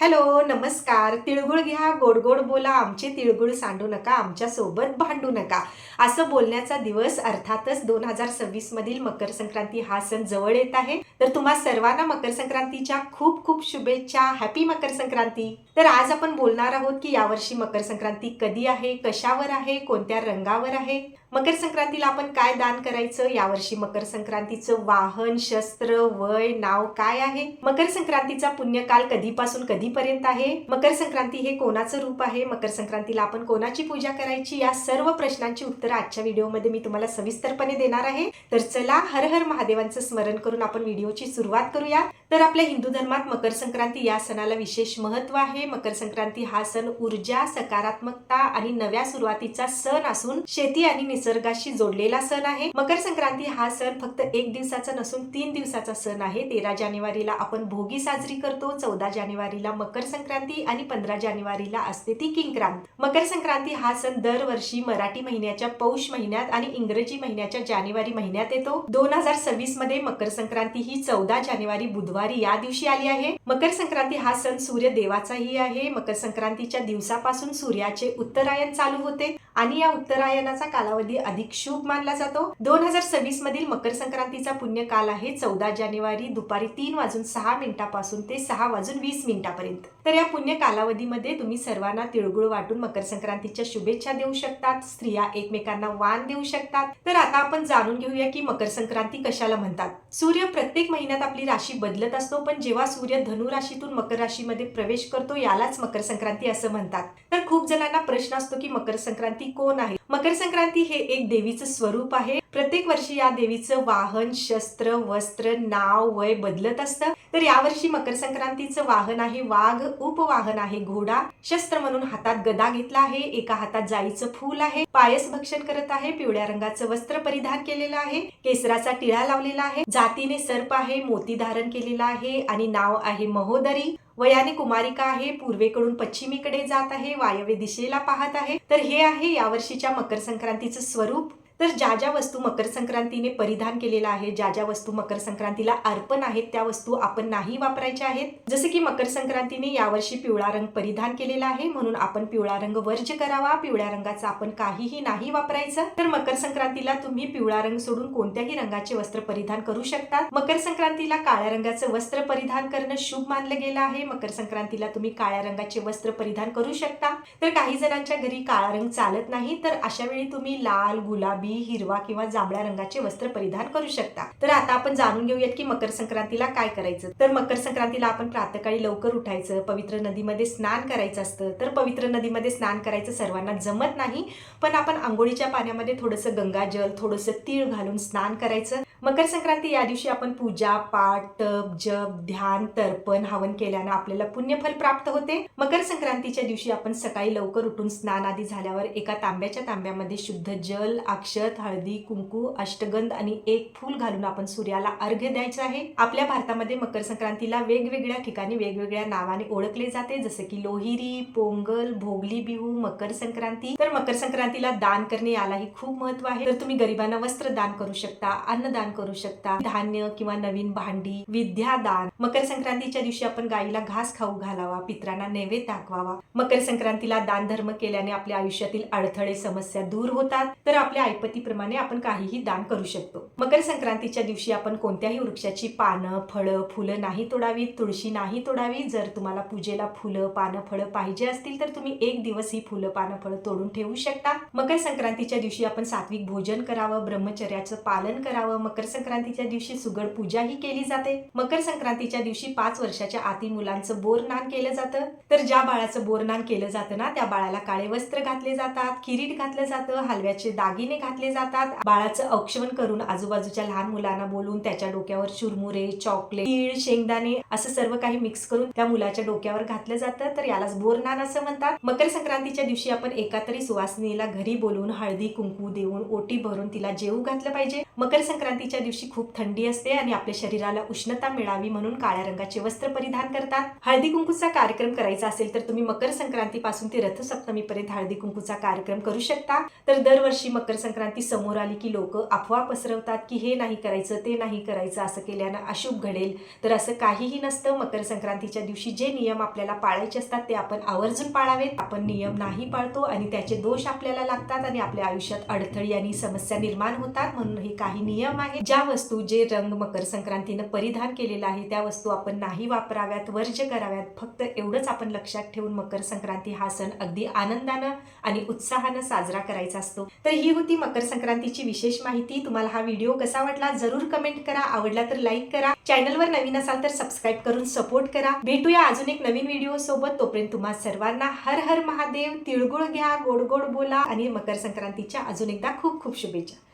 Hello, नमस्कार. तिळगुळ घ्या, गोड गोड बोला, आमचे तिळगुळ सांडू नका, आमच्या सोबत भांडू नका. असं बोलण्याचा दिवस अर्थातच 2026 मधील मकर संक्रांती हा सण जवळ येत आहे. तर तुम्हा सर्वांना मकर संक्रांतीच्या खूप खूप शुभेच्छा. हॅपी मकर संक्रांती. तर आज आपण बोलणार आहोत की यावर्षी मकर संक्रांती कधी आहे, कशावर आहे, कोणत्या रंगावर आहे, मकर संक्रांतीला आपण काय दान करायचं, यावर्षी मकर संक्रांतीचं वाहन, शस्त्र, वय, नाव काय आहे, मकर संक्रांतीचा पुण्यकाल कधीपासून कधीपर्यंत आहे, मकर संक्रांती हे कोणाचं रूप आहे, मकर संक्रांतीला आपण कोणाची पूजा करायची, या सर्व प्रश्नांची उत्तरं आजच्या व्हिडिओमध्ये मी तुम्हाला सविस्तरपणे देणार आहे. तर चला, हर हर महादेवांचं स्मरण करून आपण व्हिडिओची सुरुवात करूया. तर आपल्या हिंदू धर्मात मकर संक्रांती या सणाला विशेष महत्त्व आहे. मकर संक्रांती हा सण ऊर्जा, सकारात्मकता आणि नव्या सुरुवातीचा सण असून शेती आणि निसर्गाशी जोडलेला सण आहे. मकर संक्रांती हा सण फक्त एक दिवसाचा नसून 3 दिवसाचा सण आहे. 13 जानेवारीला आपण भोगी साजरी करतो, 14 जानेवारीला मकर संक्रांती आणि 15 जानेवारीला असते ती किंक्रांत. मकर संक्रांती हा सण दरवर्षी मराठी महिन्याच्या पौष महिन्यात आणि इंग्रजी महिन्याच्या जानेवारी महिन्यात येतो. 2026 मध्ये मकर संक्रांती ही 14 जानेवारी बुधवारी या दिवशी आली आहे. मकर संक्रांती हा सण सूर्य देवाचाही आहे. मकर संक्रांतीच्या दिवसापासून सूर्याचे उत्तरायण चालू होते आणि या उत्तरायणाचा कालावधी अधिक शुभ मानला जातो. 2026 मधील मकर संक्रांतीचा पुण्यकाल आहे 14 जानेवारी दुपारी 3:06 पासून ते 6:20 पर्यंत. तर या पुण्य कालावधीमध्ये तुम्ही सर्वांना तिळगुळ वाटून मकर संक्रांतीच्या शुभेच्छा देऊ शकतात. स्त्रिया एकमेकांना वाण देऊ शकतात. तर आता आपण जाणून घेऊया की मकर संक्रांती कशाला म्हणतात. सूर्य प्रत्येक महिन्यात आपली राशी बदलत असतो, पण जेव्हा सूर्य धनु राशीतून मकर राशीमध्ये प्रवेश करतो यालाच मकर संक्रांती असं म्हणतात. तर खूप जणांना प्रश्न असतो की मकर संक्रांती कोण आहे. मकर संक्रांती हे एक देवीचं स्वरूप आहे. प्रत्येक वर्षी या देवीचं वाहन, शस्त्र, वस्त्र, नाव, वय बदलत असतं. तर यावर्षी मकर संक्रांतीचं वाहन आहे वाघ, उपवाहन आहे घोडा, शस्त्र म्हणून हातात गदा घेतला आहे, एका हातात जाईचं फूल आहे, पायस भक्षण करत आहे, पिवळ्या रंगाचं वस्त्र परिधान केलेलं आहे, केसराचा टिळा लावलेला आहे, जातीने सर्प आहे, मोती धारण केलेला आहे आणि नाव आहे महोदरी. वयाने कुमारिका आहे, पूर्वेकडून पश्चिमेकडे जात आहे, वायव्य दिशेला पाहत आहे. तर हे आहे यावर्षीच्या मकर संक्रांतीचं स्वरूप. तर ज्या ज्या वस्तू मकर संक्रांतीने परिधान केलेला आहे, ज्या ज्या वस्तू मकर संक्रांतीला अर्पण आहेत, त्या वस्तू आपण नाही वापरायच्या आहेत. जसे की मकर संक्रांतीने यावर्षी पिवळा रंग परिधान केलेला आहे, म्हणून आपण पिवळा रंग वर्ज्य करावा. पिवळ्या रंगाचं आपण काहीही नाही वापरायचं. तर मकर संक्रांतीला तुम्ही पिवळा रंग सोडून कोणत्याही रंगाचे वस्त्र परिधान करू शकता. मकर संक्रांतीला काळ्या रंगाचं वस्त्र परिधान करणं शुभ मानलं गेलं आहे. मकर संक्रांतीला तुम्ही काळ्या रंगाचे वस्त्र परिधान करू शकता. तर काही जणांच्या घरी काळा रंग चालत नाही, तर अशा वेळी तुम्ही लाल, गुलाबी, हिरवा किंवा जांभळ्या रंगाचे वस्त्र परिधान करू शकता. तर आता आपण जाणून घेऊयात की मकर संक्रांतीला काय करायचं. तर मकर संक्रांतीला आपण प्रातःकाळी लवकर उठायचं, पवित्र नदीमध्ये स्नान करायचं असतं. तर पवित्र नदीमध्ये स्नान करायचं सर्वांना जमत नाही, पण आपण आंघोळीच्या पाण्यामध्ये थोडंसं गंगाजल, थोडंसं तीळ घालून स्नान करायचं. मकर संक्रांती या दिवशी आपण पूजा, पाठ, तप, जप, ध्यान, तर्पण, हवन केल्यानं आपल्याला पुण्यफल प्राप्त होते. मकर संक्रांतीच्या दिवशी आपण सकाळी लवकर उठून स्नान आदी झाल्यावर एका तांब्याच्या तांब्यामध्ये शुद्ध जल, अक्षत, हळदी, कुंकू, अष्टगंध आणि एक फूल घालून आपण सूर्याला अर्घ्य द्यायचं आहे. आपल्या भारतामध्ये मकर संक्रांतीला वेगवेगळ्या ठिकाणी वेगवेगळ्या नावाने ओळखले जाते, जसे की लोहिरी, पोंगल, भोगली बिहू, मकर संक्रांती. तर मकर संक्रांतीला दान करणे यालाही खूप महत्व आहे. तर तुम्ही गरिबांना वस्त्र दान करू शकता, अन्नदान करू शकता, धान्य किंवा नवीन भांडी, विद्यादान. मकर संक्रांतीच्या दिवशी आपण गायीला घास खाऊ घालावा, पितरांना नैवेद्य दाखवावा. मकर संक्रांतीला दान धर्म केल्याने आपल्या आयुष्यातील अडथळे, समस्या दूर होतात. तर आपल्या ऐपतीप्रमाणे आपण काहीही दान करू शकतो. मकर संक्रांतीच्या दिवशी आपण कोणत्याही वृक्षाची पानं, फळं, फुलं नाही तोडावीत, तुळशी नाही तोडावी. जर तुम्हाला पूजेला फुलं, पानं, फळं पाहिजे असतील तर तुम्ही एक दिवस ही फुलं, पानं, फळं तोडून ठेवू शकता. मकर संक्रांतीच्या दिवशी आपण सात्विक भोजन करावं, ब्रह्मचर्याचं पालन करावं. मकर संक्रांतीच्या दिवशी सुगड पूजा ही केली जाते. मकर संक्रांतीच्या दिवशी 5 वर्षाच्या आतील मुलांचं बोरनान केलं जातं. तर ज्या बाळाचं बोरनान केलं जातं ना, त्या बाळाला काळे वस्त्र घातले जातात, किरीट घातलं जातं, हलव्याचे दागिने घातले जातात. बाळाचं औक्षवण करून आजूबाजूच्या लहान मुलांना बोलून त्याच्या डोक्यावर चुरमुरे, चॉकलेट, तीळ, शेंगदाणे असं सर्व काही मिक्स करून त्या मुलाच्या डोक्यावर घातलं जातं. तर यालाच बोरनान असं म्हणतात. मकर संक्रांतीच्या दिवशी आपण एका तरी सुवासिनीला घरी बोलवून हळदी कुंकू देऊन ओटी भरून तिला जेवू घातलं पाहिजे. मकर संक्रांतीच्या दिवशी खूप थंडी असते आणि आपल्या शरीराला उष्णता मिळावी म्हणून काळ्या रंगाचे वस्त्र परिधान करतात. हळदी कुंकूचा कार्यक्रम करायचा असेल तर तुम्ही मकर संक्रांतीपासून ते रथसप्तमीपर्यंत हळदी कुंकूचा कार्यक्रम करू शकता. तर दरवर्षी मकर संक्रांती संक्रांती समोर आली की लोक अफवा पसरवतात की हे नाही करायचं, ते नाही करायचं, असं केल्यानं अशुभ घडेल. तर असं काहीही नसतं. मकर संक्रांतीच्या दिवशी जे नियम आपल्याला पाळायचे असतात ते आपण आवर्जून पाळावेत. आपण नियम नाही पाळतो आणि त्याचे दोष आपल्याला लागतात आणि आपल्या आयुष्यात अडथळी आणि समस्या निर्माण होतात. म्हणून हे काही नियम आहेत. ज्या वस्तू, जे रंग मकर संक्रांतीनं परिधान केलेला आहे त्या वस्तू आपण नाही वापराव्यात, वर्ज्य कराव्यात. फक्त एवढंच आपण लक्षात ठेवून मकर संक्रांती हा सण अगदी आनंदानं आणि उत्साहानं साजरा करायचा असतो. तर ही होती मकर संक्रांतीची विशेष माहिती. तुम्हाला हा व्हिडिओ कसा वाटला जरूर कमेंट करा. आवडला तर लाईक करा. चॅनलवर नवीन असाल तर सबस्क्राईब करून सपोर्ट करा. भेटूया अजून एक नवीन व्हिडिओ सोबत. तोपर्यंत तुम्हा सर्वांना हर हर महादेव. तिळगुळ घ्या, गोड गोड बोला आणि मकर संक्रांतीच्या अजून एकदा खूप खूप शुभेच्छा.